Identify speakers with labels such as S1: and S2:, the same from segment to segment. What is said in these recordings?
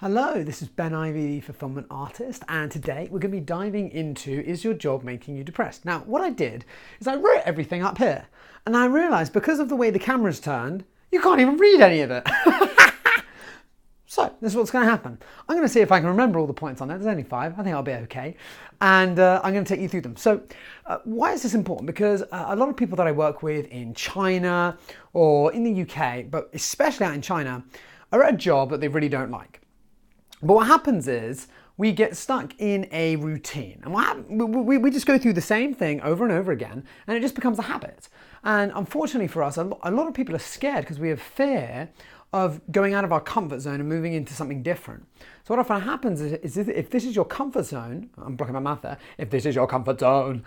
S1: Hello, this is Ben Ivey, the fulfillment artist, and today we're going to be diving into is your job making you depressed? Now, what I did is I wrote everything up here, and I realized because of the way the camera's turned, you can't even read any of it. So, this is what's going to happen. I'm going to see if I can remember all the points on there. There's only 5. I think I'll be okay. And I'm going to take you through them. So, why is this important? Because a lot of people that I work with in China or in the UK, but especially out in China, are at a job that they really don't like. But what happens is we get stuck in a routine, and we just go through the same thing over and over again, and it just becomes a habit. And unfortunately for us, a lot of people are scared because we have fear of going out of our comfort zone and moving into something different. So what often happens is if this is your comfort zone, I'm blocking my mouth there, if this is your comfort zone,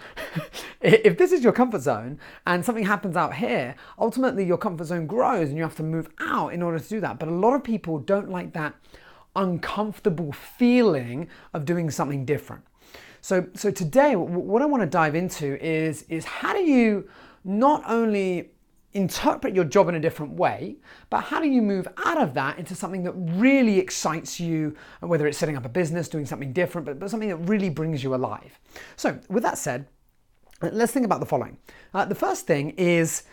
S1: if this is your comfort zone and something happens out here, ultimately your comfort zone grows and you have to move out in order to do that. But a lot of people don't like that uncomfortable feeling of doing something different. So today, what I want to dive into is how do you not only interpret your job in a different way, but how do you move out of that into something that really excites you, whether it's setting up a business, doing something different, but something that really brings you alive. So with that said, let's think about the following. The first thing is,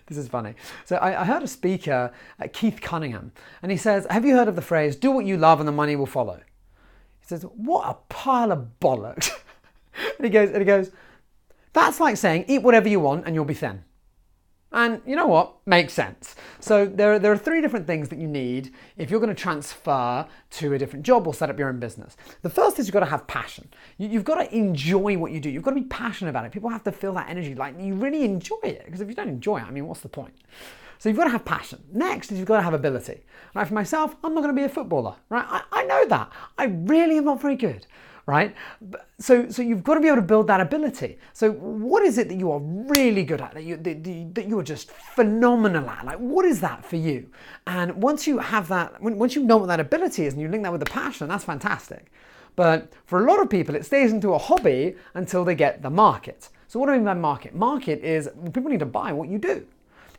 S1: this is funny. So I heard a speaker, Keith Cunningham, and he says, have you heard of the phrase, do what you love and the money will follow? He says, what a pile of bollocks. and he goes, that's like saying, eat whatever you want and you'll be thin. And you know what? Makes sense. So there are 3 different things that you need if you're going to transfer to a different job or set up your own business. The first is you've got to have passion. You've got to enjoy what you do. You've got to be passionate about it. People have to feel that energy, like you really enjoy it. Because if you don't enjoy it, I mean, what's the point? So you've got to have passion. Next is you've got to have ability. Right? For myself, I'm not going to be a footballer. Right? I know that. I really am not very good. Right? So you've got to be able to build that ability. So what is it that you are really good at, that you are just phenomenal at? Like, what is that for you? And once you have that, once you know what that ability is and you link that with the passion, that's fantastic. But for a lot of people, it stays into a hobby until they get the market. So what do I mean by market? Market is people need to buy what you do.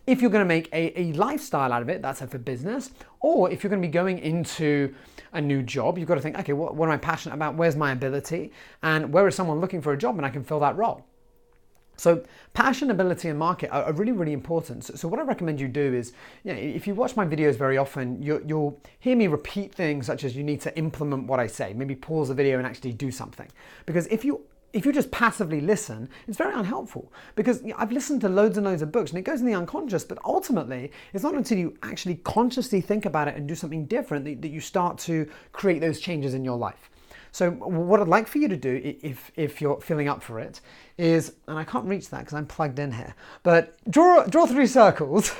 S1: If you're going to make a lifestyle out of it, that's for business, or if you're going to be going into a new job, you've got to think, okay, what am I passionate about? Where's my ability? And where is someone looking for a job and I can fill that role? So passion, ability, and market are really, really important. So what I recommend you do is, if you watch my videos very often, you'll hear me repeat things such as you need to implement what I say. Maybe pause the video and actually do something. Because if you just passively listen, it's very unhelpful, because I've listened to loads and loads of books and it goes in the unconscious, but ultimately it's not until you actually consciously think about it and do something different that you start to create those changes in your life. So what I'd like for you to do, if you're feeling up for it, is, and I can't reach that because I'm plugged in here, but draw 3 circles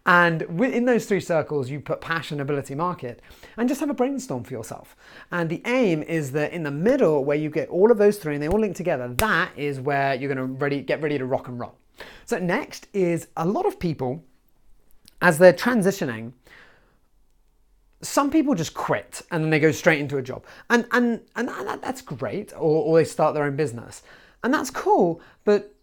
S1: and in those 3 circles you put passion, ability, market, and just have a brainstorm for yourself. And the aim is that in the middle, where you get all of those 3 and they all link together, that is where you're going to get ready to rock and roll. So next is a lot of people, as they're transitioning, some people just quit and then they go straight into a job. And that's great, or they start their own business. And that's cool, but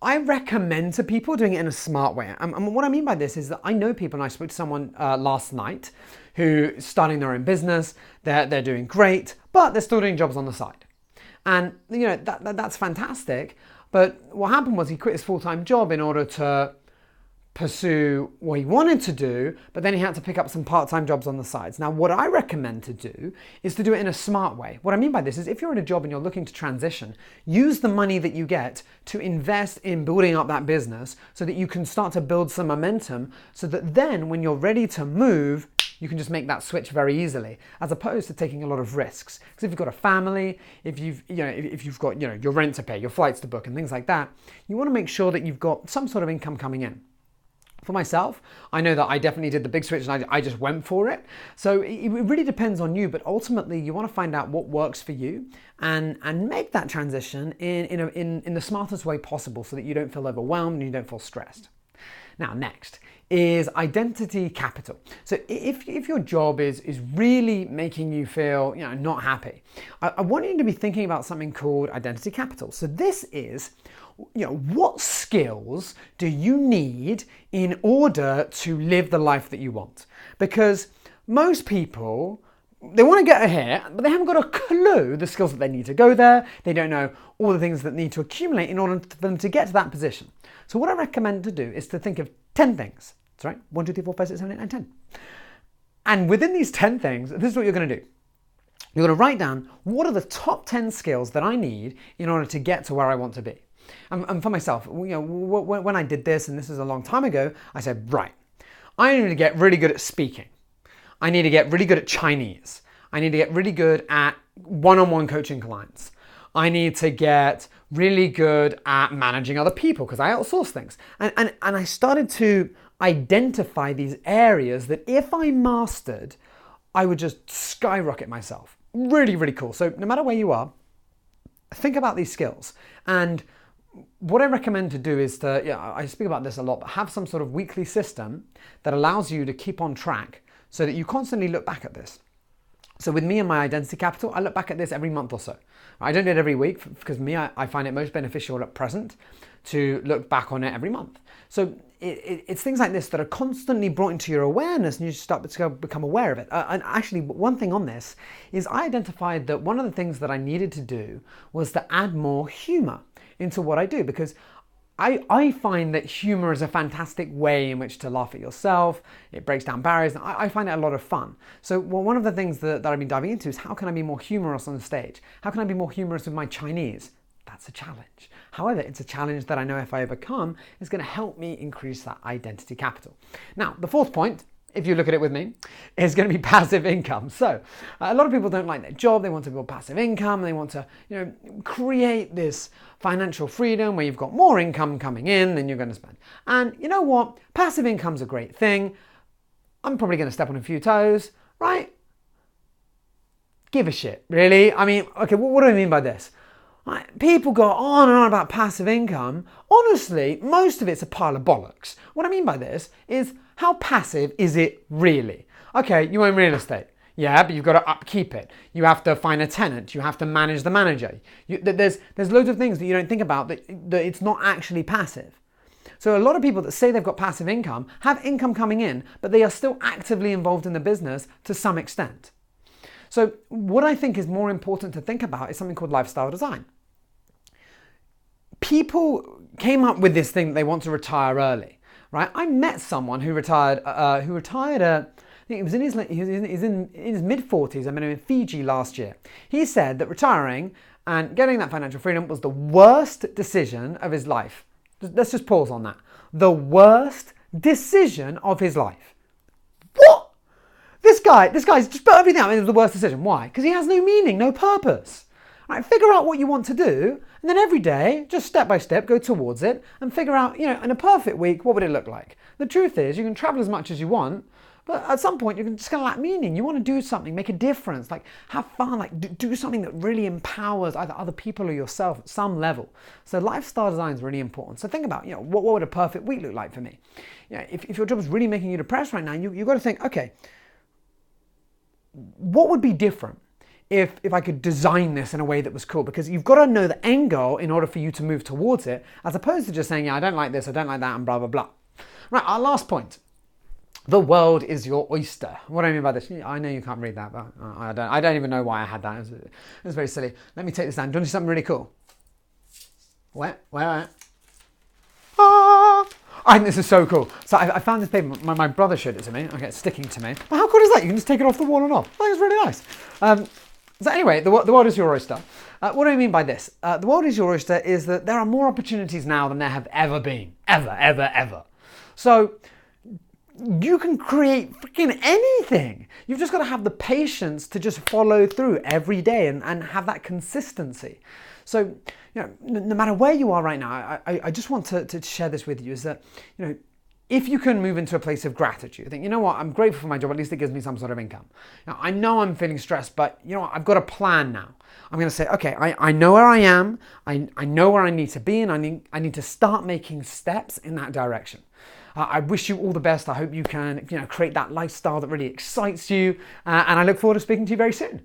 S1: I recommend to people doing it in a smart way. And what I mean by this is that I know people, and I spoke to someone last night who's starting their own business, they're doing great, but they're still doing jobs on the side. And that's fantastic, but what happened was he quit his full-time job in order to pursue what he wanted to do, but then he had to pick up some part-time jobs on the sides. Now, what I recommend to do is to do it in a smart way. What I mean by this is if you're in a job and you're looking to transition, use the money that you get to invest in building up that business so that you can start to build some momentum, so that then when you're ready to move, you can just make that switch very easily, as opposed to taking a lot of risks. Because if you've got a family, if you've got your rent to pay, your flights to book and things like that, you want to make sure that you've got some sort of income coming in. For myself, I know that I definitely did the big switch and I just went for it. So it really depends on you, but ultimately you want to find out what works for you and make that transition in the smartest way possible, so that you don't feel overwhelmed and you don't feel stressed. Now, next is identity capital. So if your job is really making you feel not happy, I want you to be thinking about something called identity capital. So this is, what skills do you need in order to live the life that you want? Because most people they want to get here, but they haven't got a clue the skills that they need to go there. They don't know all the things that need to accumulate in order for them to get to that position. So what I recommend to do is to think of 10 things. That's right, 1, 2, 3, 4, 5, 6, 7, 8, 9, 10. And within these 10 things, this is what you're going to do. You're going to write down what are the top 10 skills that I need in order to get to where I want to be. And for myself, when I did this, and this was a long time ago, I said, right, I need to get really good at speaking. I need to get really good at Chinese. I need to get really good at one-on-one coaching clients. I need to get really good at managing other people because I outsource things. And I started to identify these areas that if I mastered, I would just skyrocket myself. Really, really cool. So no matter where you are, think about these skills. And what I recommend to do is to, I speak about this a lot, but have some sort of weekly system that allows you to keep on track so that you constantly look back at this. So with me and my identity capital, I look back at this every month or so. I don't do it every week because I find it most beneficial at present to look back on it every month. So it's things like this that are constantly brought into your awareness and you start to become aware of it. And actually, one thing on this is I identified that one of the things that I needed to do was to add more humor into what I do, because I find that humor is a fantastic way in which to laugh at yourself. It breaks down barriers. And I find it a lot of fun. So one of the things that I've been diving into is how can I be more humorous on the stage? How can I be more humorous with my Chinese? That's a challenge. However, it's a challenge that I know if I overcome is going to help me increase that identity capital. Now, the fourth point, if you look at it with me, is going to be passive income. So a lot of people don't like their job. They want to build passive income. They want to, create this financial freedom where you've got more income coming in than you're going to spend. And you know what? Passive income's a great thing. I'm probably going to step on a few toes, right? Give a shit, really? I mean, okay, what do I mean by this? People go on and on about passive income. Honestly, most of it's a pile of bollocks. What I mean by this is, how passive is it really? Okay, you own real estate. Yeah, but you've got to upkeep it. You have to find a tenant. You have to manage the manager. There's loads of things that you don't think about that it's not actually passive. So a lot of people that say they've got passive income have income coming in, but they are still actively involved in the business to some extent. So what I think is more important to think about is something called lifestyle design. People came up with this thing that they want to retire early, right? I met someone who retired. I think it was in his mid-40s. I met him in Fiji last year. He said that retiring and getting that financial freedom was the worst decision of his life. Let's just pause on that. The worst decision of his life. What? This guy's just put everything out. It was the worst decision. Why? Because he has no meaning, no purpose. Right, figure out what you want to do, and then every day, just step by step, go towards it, and figure out, in a perfect week, what would it look like? The truth is, you can travel as much as you want, but at some point, you're just going to lack meaning. You want to do something, make a difference, have fun, do something that really empowers either other people or yourself at some level. So lifestyle design is really important. So think about, what would a perfect week look like for me? If your job is really making you depressed right now, you've got to think, okay, what would be different if I could design this in a way that was cool? Because you've got to know the end goal in order for you to move towards it, as opposed to just saying, I don't like this, I don't like that, and blah, blah, blah. Right, our last point. The world is your oyster. What do I mean by this? I know you can't read that, but I don't even know why I had that. It was very silly. Let me take this down. Do you want to do something really cool? Where? I think this is so cool. So I found this paper. My brother showed it to me. Okay, it's sticking to me. But how cool is that? You can just take it off the wall and off. I think it's really nice. So anyway, the world is your oyster. What do I mean by this? The world is your oyster is that there are more opportunities now than there have ever been. Ever. So you can create freaking anything. You've just got to have the patience to just follow through every day and have that consistency. So, no matter where you are right now, I just want to share this with you is that, if you can move into a place of gratitude, think, you know what, I'm grateful for my job, at least it gives me some sort of income. Now, I know I'm feeling stressed, but you know what, I've got a plan now. I'm going to say, okay, I know where I am, I know where I need to be, and I need to start making steps in that direction. I wish you all the best. I hope you can, create that lifestyle that really excites you, and I look forward to speaking to you very soon.